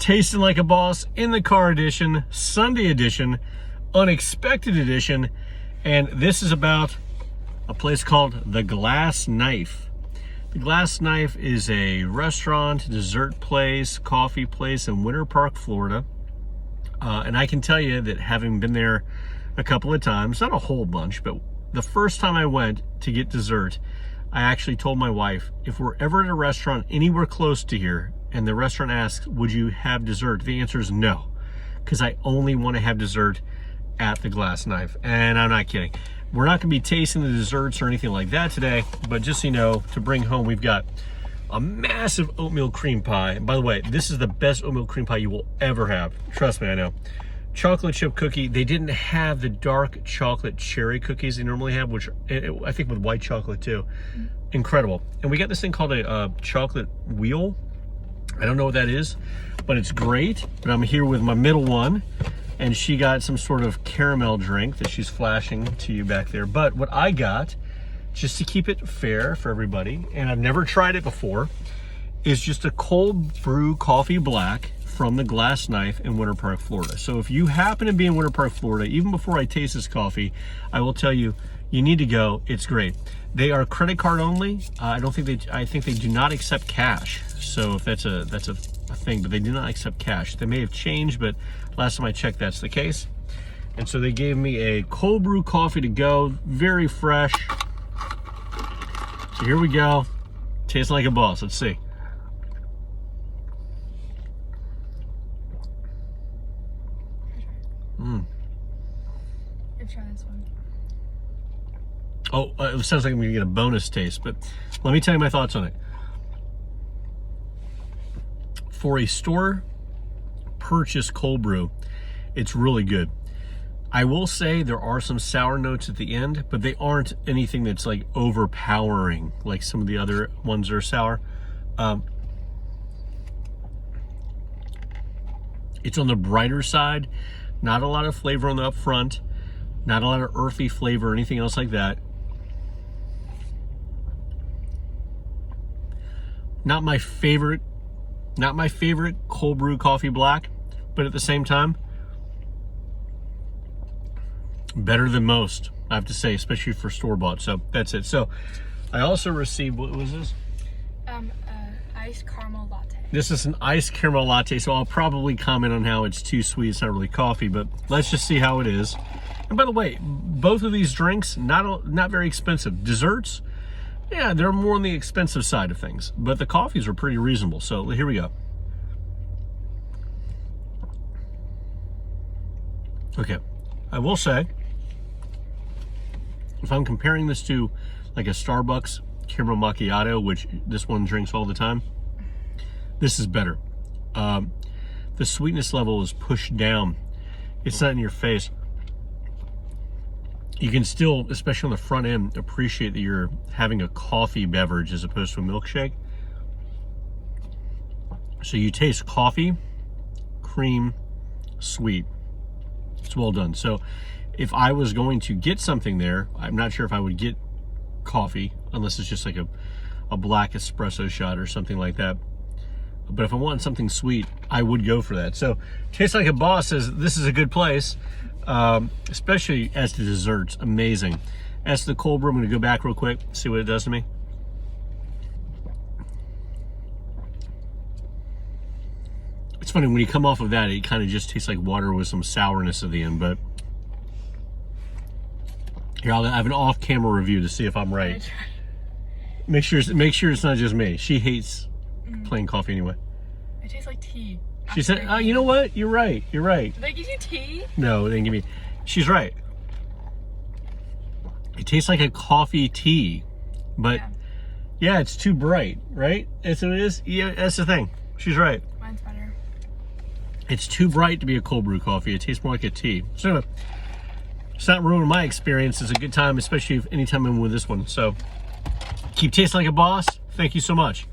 Tasting Like a Boss in the Car edition, Sunday edition, unexpected edition, and this is about a place called The Glass Knife. The Glass Knife is a restaurant, dessert place, coffee place in Winter Park, Florida. And I can tell you that having been there a couple of times, not a whole bunch, but the first time I went to get dessert, I actually told my wife, if we're ever at a restaurant anywhere close to here and the restaurant asks, would you have dessert? The answer is no, because I only want to have dessert at the Glass Knife. And I'm not kidding. We're not going to be tasting the desserts or anything like that today, but just so you know, to bring home, we've got a massive oatmeal cream pie. And by the way, this is the best oatmeal cream pie you will ever have. Trust me, I know. Chocolate chip cookie. They didn't have the dark chocolate cherry cookies they normally have, which I think with white chocolate too. Incredible. And we got this thing called a chocolate wheel. I don't know what that is, but it's great. But I'm here with my middle one, and she got some sort of caramel drink that she's flashing to you back there. But what I got, just to keep it fair for everybody, and I've never tried it before, is just a cold brew coffee black from the Glass Knife in Winter Park, Florida. So if you happen to be in Winter Park, Florida, even before I taste this coffee, I will tell you, you need to go. It's great. They are credit card only. I think they do not accept cash. So if that's a thing, but they do not accept cash. They may have changed, but last time I checked, that's the case. And so they gave me a cold brew coffee to go, very fresh. So here we go. Tastes like a boss. Let's see. Try this one. Oh, it sounds like I'm gonna get a bonus taste, but let me tell you my thoughts on it. For a store purchase cold brew, it's really good. I will say there are some sour notes at the end, but they aren't anything that's like overpowering like some of the other ones that are sour. It's on the brighter side. Not a lot of flavor on the up front. Not a lot of earthy flavor or anything else like that. Not my favorite cold brew coffee black, but at the same time, better than most, I have to say, especially for store-bought. So that's it. So I also received, what was this? Iced caramel latte. This is an iced caramel latte, so I'll probably comment on how it's too sweet. It's not really coffee, but let's just see how it is. And by the way, both of these drinks, not very expensive. Desserts, yeah, they're more on the expensive side of things, but the coffees are pretty reasonable. So here we go. Okay, I will say, if I'm comparing this to like a Starbucks caramel macchiato, which this one drinks all the time, this is better. The sweetness level is pushed down. It's not in your face. You can still, especially on the front end, appreciate that you're having a coffee beverage as opposed to a milkshake. So you taste coffee, cream, sweet. It's well done. So if I was going to get something there, I'm not sure if I would get coffee unless it's just like a black espresso shot or something like that. But if I want something sweet, I would go for that. So Tastes Like a Boss says this is a good place, especially as to desserts. Amazing. As to the cold brew, I'm going to go back real quick, see what it does to me. It's funny, when you come off of that, it kind of just tastes like water with some sourness at the end. But here, I'll have an off-camera review to see if I'm right. Make sure it's not just me. She hates plain coffee anyway. It tastes like tea. She said, oh, you know what? You're right. You're right. Did they give you tea? No, they didn't give me. She's right. It tastes like a coffee tea, but yeah, it's too bright, right? That's what it is. Yeah, that's the thing. She's right. Mine's better. It's too bright to be a cold brew coffee. It tastes more like a tea. So anyway, it's not ruining my experience. It's a good time, especially if anytime I'm with this one. So keep tasting like a boss. Thank you so much.